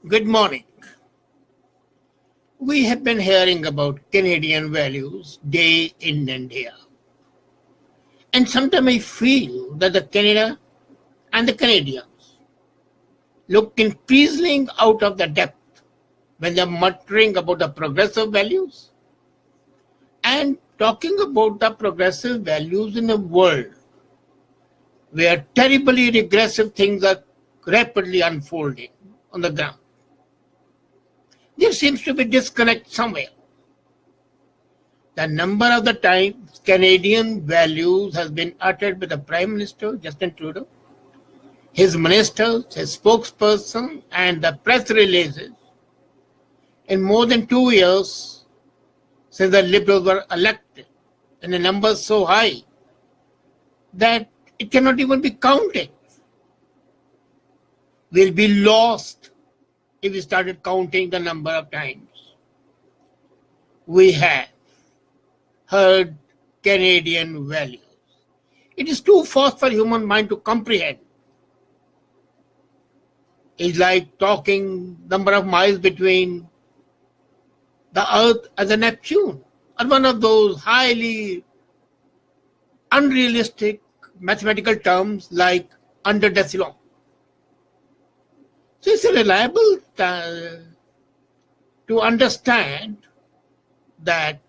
Good morning. We have been hearing about Canadian values day in and day out. And sometimes I feel that the Canada and the Canadians look increasingly out of the depth when they're muttering about the progressive values and talking about the progressive values in a world where terribly regressive things are rapidly unfolding on the ground. There seems to be disconnect somewhere. The number of the times Canadian values has been uttered by the Prime Minister, Justin Trudeau, his ministers, his spokesperson, and the press releases in more than 2 years since the Liberals were elected, and the numbers so high that it cannot even be counted. We'll be lost if we started counting the number of times we have heard Canadian values. It is too fast for human mind to comprehend. It's like talking number of miles between the Earth and the Neptune, or one of those highly unrealistic mathematical terms like under decillion. So it's reliable to understand that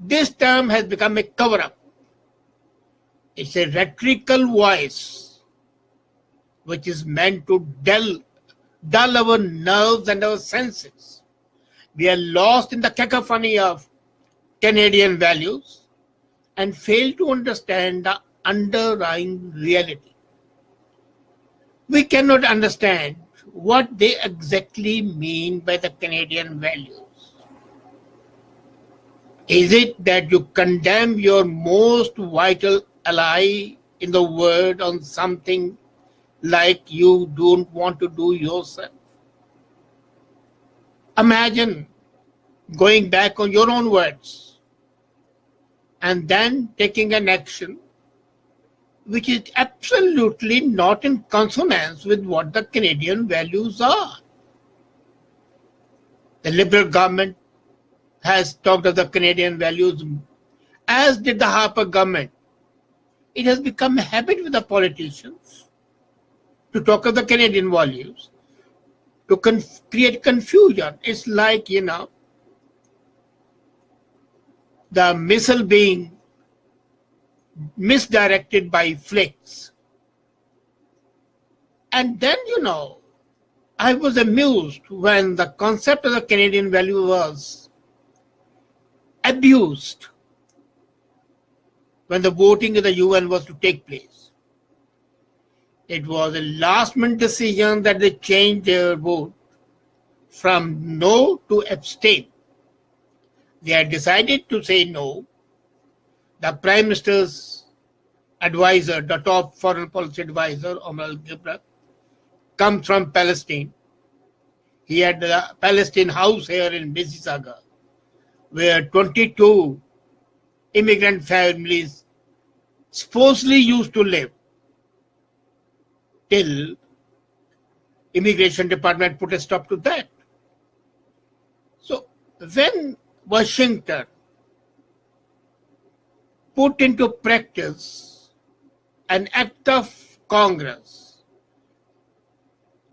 this term has become a cover-up. It's a rhetorical voice which is meant to dull our nerves and our senses. We are lost in the cacophony of Canadian values and fail to understand the underlying reality. We cannot understand what they exactly mean by the Canadian values. Is it that you condemn your most vital ally in the world on something like you don't want to do yourself? Imagine going back on your own words and then taking an action which is absolutely not in consonance with what the Canadian values are. The Liberal government has talked of the Canadian values, as did the Harper government. It has become a habit with the politicians to talk of the Canadian values, to create confusion. It's like, the missile being misdirected by flicks. And then, I was amused when the concept of the Canadian value was abused when the voting in the UN was to take place. It was a last-minute decision that they changed their vote from no to abstain. They had decided to say no. The Prime Minister's advisor, the top foreign policy advisor, Omar al-Gibran, comes from Palestine. He had the Palestine house here in Mississauga, where 22 immigrant families supposedly used to live till immigration department put a stop to that. So when Washington put into practice an act of Congress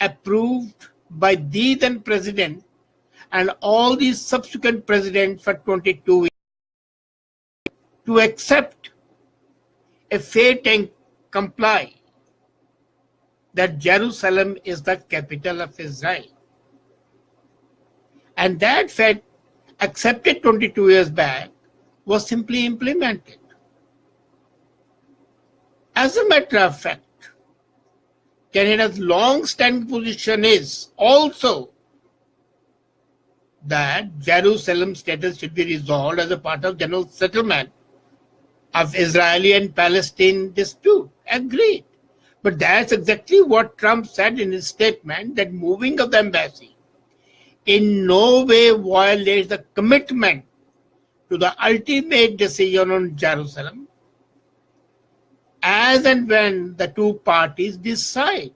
approved by the then president and all these subsequent presidents for 22 years to accept a fate and comply that Jerusalem is the capital of Israel. And that fact, accepted 22 years back, was simply implemented. As a matter of fact, Canada's long-standing position is also that Jerusalem's status should be resolved as a part of general settlement of Israeli and Palestinian dispute. Agreed. But that's exactly what Trump said in his statement, that moving of the embassy in no way violates the commitment to the ultimate decision on Jerusalem as and when the two parties decide.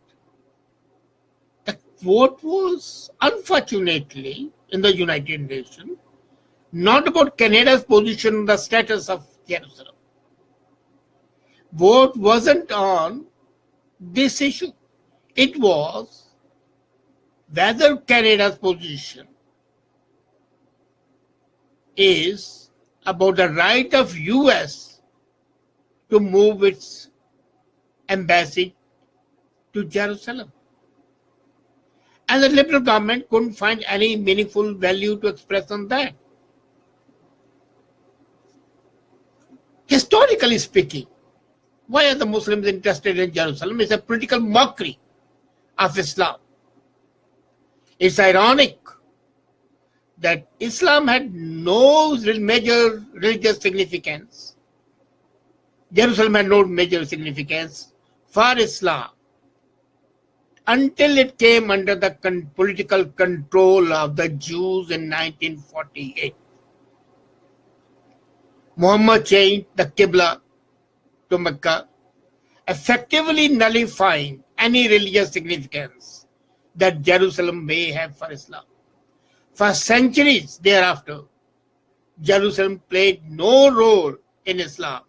The vote was unfortunately in the United Nations not about Canada's position on the status of Jerusalem. Vote wasn't on this issue. It was whether Canada's position is about the right of US to move its embassy to Jerusalem. And the Liberal government couldn't find any meaningful value to express on that. Historically speaking, why are the Muslims interested in Jerusalem? It's a political mockery of Islam. It's ironic that Islam had no major religious significance. Jerusalem had no major significance for Islam until it came under the political control of the Jews in 1948. Muhammad changed the Qibla to Mecca, effectively nullifying any religious significance that Jerusalem may have for Islam. For centuries thereafter, Jerusalem played no role in Islam.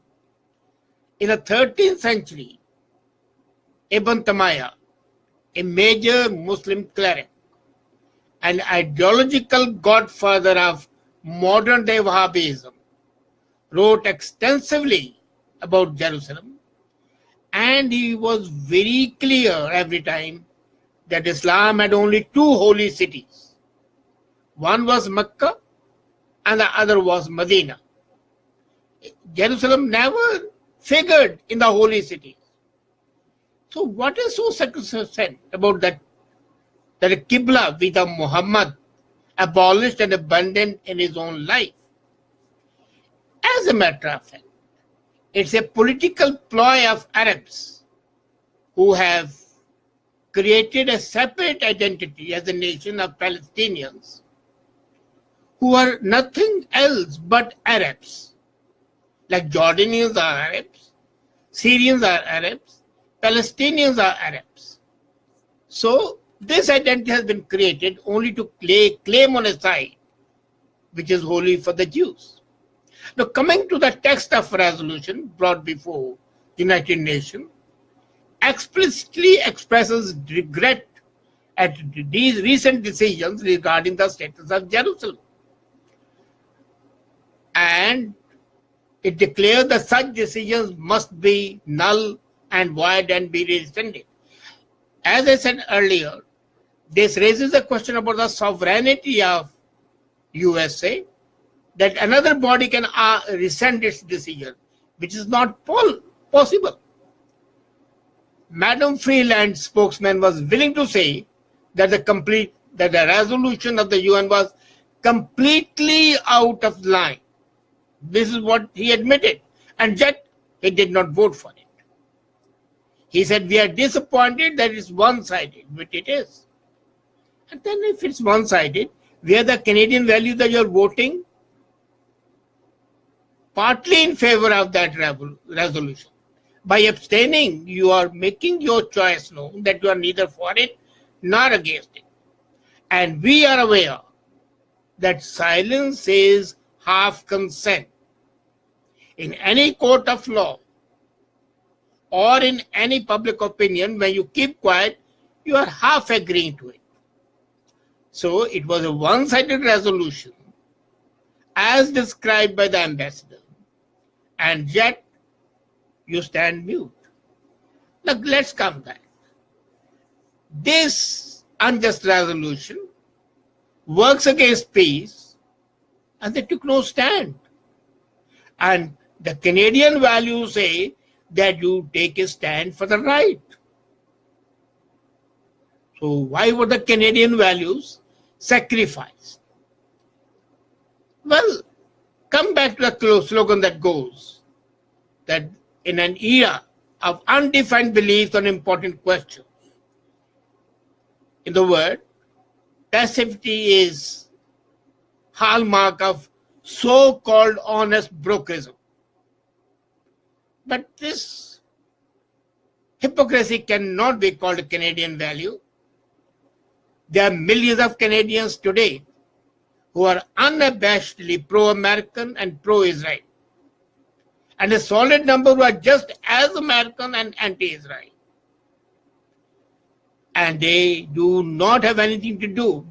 In the 13th century, Ibn Taymiyyah, a major Muslim cleric, an ideological godfather of modern-day Wahhabism, wrote extensively about Jerusalem, and he was very clear every time that Islam had only two holy cities. One was Mecca and the other was Medina. Jerusalem never figured in the holy cities. So what is so sacrosanct about that a Qibla with a Muhammad abolished and abandoned in his own life? As a matter of fact, it's a political ploy of Arabs who have created a separate identity as a nation of Palestinians who are nothing else but Arabs. Like Jordanians are Arabs, Syrians are Arabs, Palestinians are Arabs. So this identity has been created only to claim on a side which is holy for the Jews. Now, coming to the text of resolution brought before the United Nations, explicitly expresses regret at these recent decisions regarding the status of Jerusalem. And it declares that such decisions must be null and void and be rescinded. As I said earlier, this raises the question about the sovereignty of USA, that another body can rescind its decision, which is not possible. Madam Freeland, spokesman, was willing to say that the resolution of the UN was completely out of line. This is what he admitted, and yet he did not vote for it. He said, we are disappointed that it's one-sided, but it is. And then if it's one-sided, where the Canadian values that you're voting partly in favor of that resolution. By abstaining, you are making your choice known that you are neither for it nor against it. And we are aware that silence is half consent. In any court of law or in any public opinion, when you keep quiet, you are half agreeing to it. So it was a one-sided resolution as described by the ambassador, and yet you stand mute. Now let's come back. This unjust resolution works against peace, and they took no stand. And the Canadian values say that you take a stand for the right. So why were the Canadian values sacrificed? Well, come back to the slogan that goes that in an era of undefined beliefs on important questions, in the word, passivity is hallmark of so-called honest brokerism. But this hypocrisy cannot be called a Canadian value. There are millions of Canadians today who are unabashedly pro-American and pro-Israel, and a solid number who are just as American and anti-Israel. And they do not have anything to do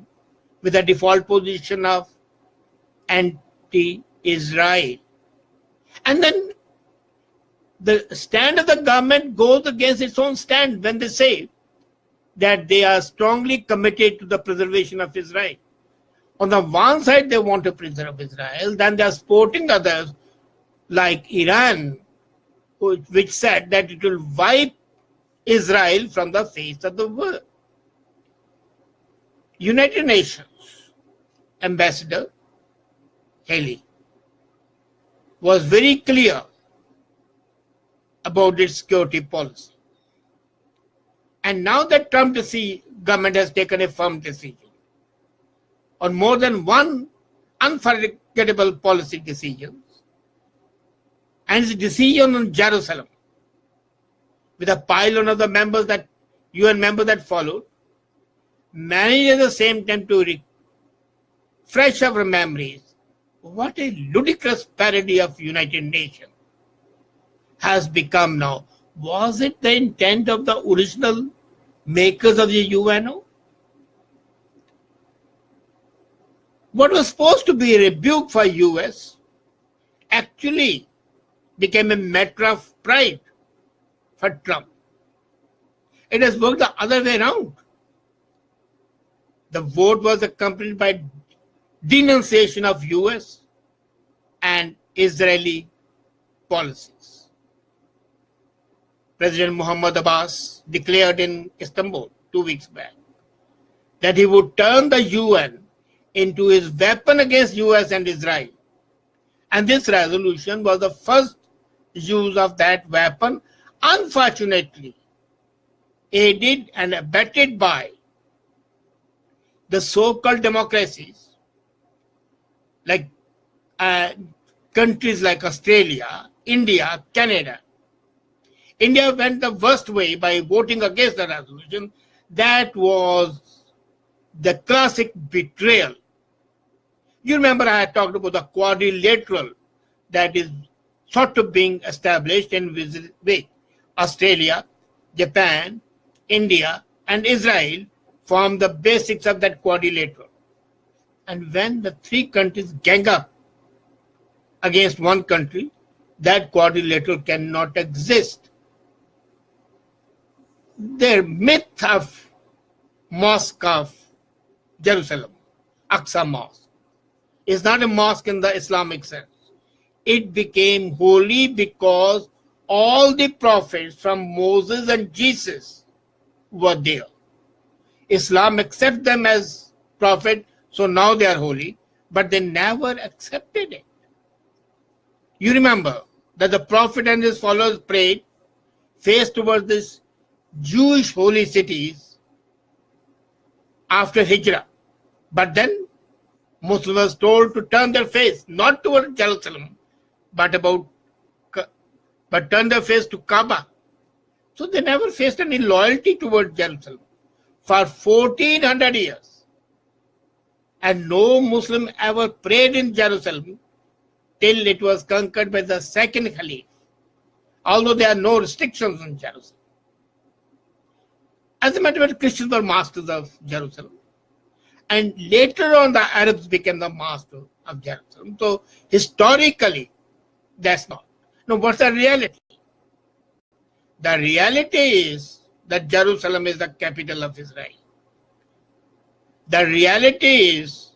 with the default position of anti-Israel. And then the stand of the government goes against its own stand when they say that they are strongly committed to the preservation of Israel. On the one side, they want to preserve Israel, then they are supporting others like Iran, which said that it will wipe Israel from the face of the world. United Nations Ambassador Haley was very clear about its security policy. And now that Trump government has taken a firm decision on more than one unforgettable policy decisions, and its decision on Jerusalem, with a pile of the UN members that followed, managed at the same time to refresh our memories. What a ludicrous parody of United Nations has become now. Was it the intent of the original makers of the UNO? What was supposed to be a rebuke for US actually became a matter of pride for Trump. It has worked the other way around. The vote was accompanied by denunciation of US and Israeli policies. President Muhammad Abbas declared in Istanbul 2 weeks back that he would turn the UN into his weapon against US and Israel. And this resolution was the first use of that weapon, unfortunately aided and abetted by the so-called democracies, like countries like Australia, India, Canada. India went the worst way by voting against the resolution. That was the classic betrayal. You remember I had talked about the quadrilateral that is sort of being established in with Australia, Japan, India, and Israel form the basics of that quadrilateral. And when the three countries gang up against one country, that quadrilateral cannot exist. Their myth of Mosque of Jerusalem, Aqsa Mosque, is not a mosque in the Islamic sense. It became holy because all the prophets from Moses and Jesus were there. Islam accepts them as prophet, so now they are holy, but they never accepted it. You remember that the prophet and his followers prayed, faced towards this Jewish holy cities after Hijrah. But then Muslims were told to turn their face not toward Jerusalem, but turn their face to Kaaba. So they never faced any loyalty toward Jerusalem for 1400 years. And no Muslim ever prayed in Jerusalem till it was conquered by the second Caliph, although there are no restrictions on Jerusalem. As a matter of fact, Christians were masters of Jerusalem. And later on, the Arabs became the master of Jerusalem. So historically, that's not. Now, what's the reality? The reality is that Jerusalem is the capital of Israel. The reality is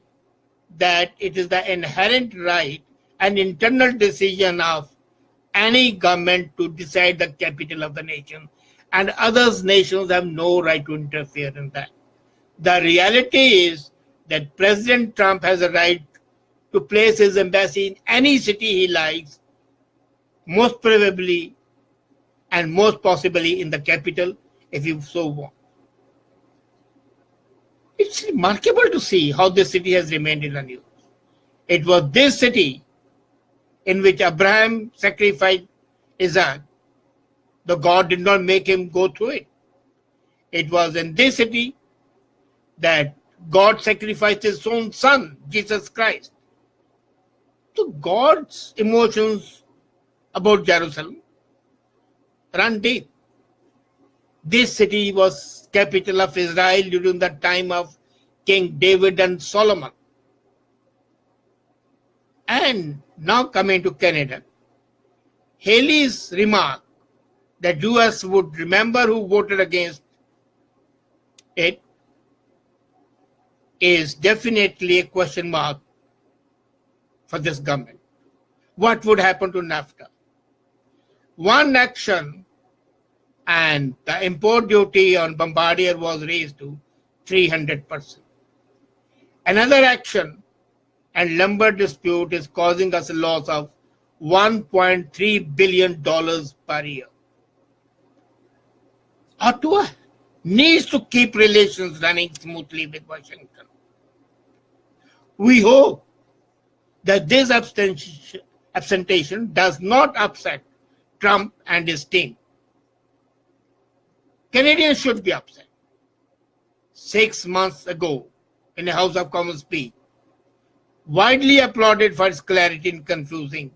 that it is the inherent right and internal decision of any government to decide the capital of the nation, and other nations have no right to interfere in that. The reality is that President Trump has a right to place his embassy in any city he likes, most probably and most possibly in the capital if he so wants. It's remarkable to see how this city has remained in the news. It was this city in which Abraham sacrificed Isaac. The God did not make him go through it. It was in this city that God sacrificed his own son, Jesus Christ. So God's emotions about Jerusalem run deep. This city was capital of Israel during the time of King David and Solomon. And now coming to Canada, Haley's remark that US would remember who voted against it is definitely a question mark for this government. What would happen to NAFTA? One action and the import duty on Bombardier was raised to 300%. Another action and lumber dispute is causing us a loss of $1.3 billion per year. Ottawa needs to keep relations running smoothly with Washington. We hope that this absentation does not upset Trump and his team. Canadians should be upset. 6 months ago, in a House of Commons speech, widely applauded for its clarity in confusing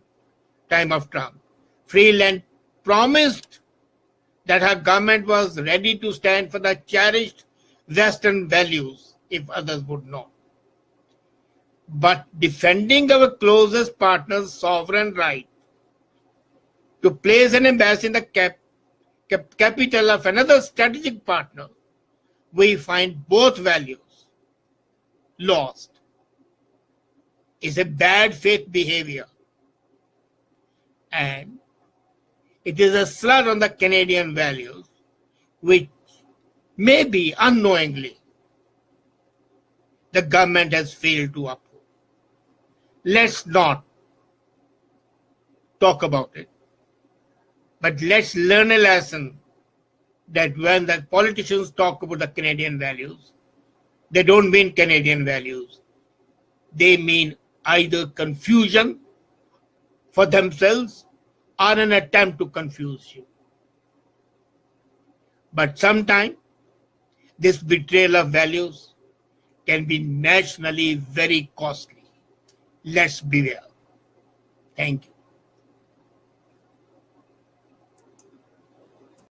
time of Trump, Freeland promised that her government was ready to stand for the cherished Western values if others would not. But defending our closest partner's sovereign right to place an embassy in the capital of another strategic partner, we find both values lost, is a bad faith behavior. And it is a slur on the Canadian values, which maybe unknowingly the government has failed to uphold. Let's not talk about it, but let's learn a lesson that when the politicians talk about the Canadian values, they don't mean Canadian values. They mean either confusion for themselves or an attempt to confuse you. But sometimes this betrayal of values can be nationally very costly. Let's beware. Thank you.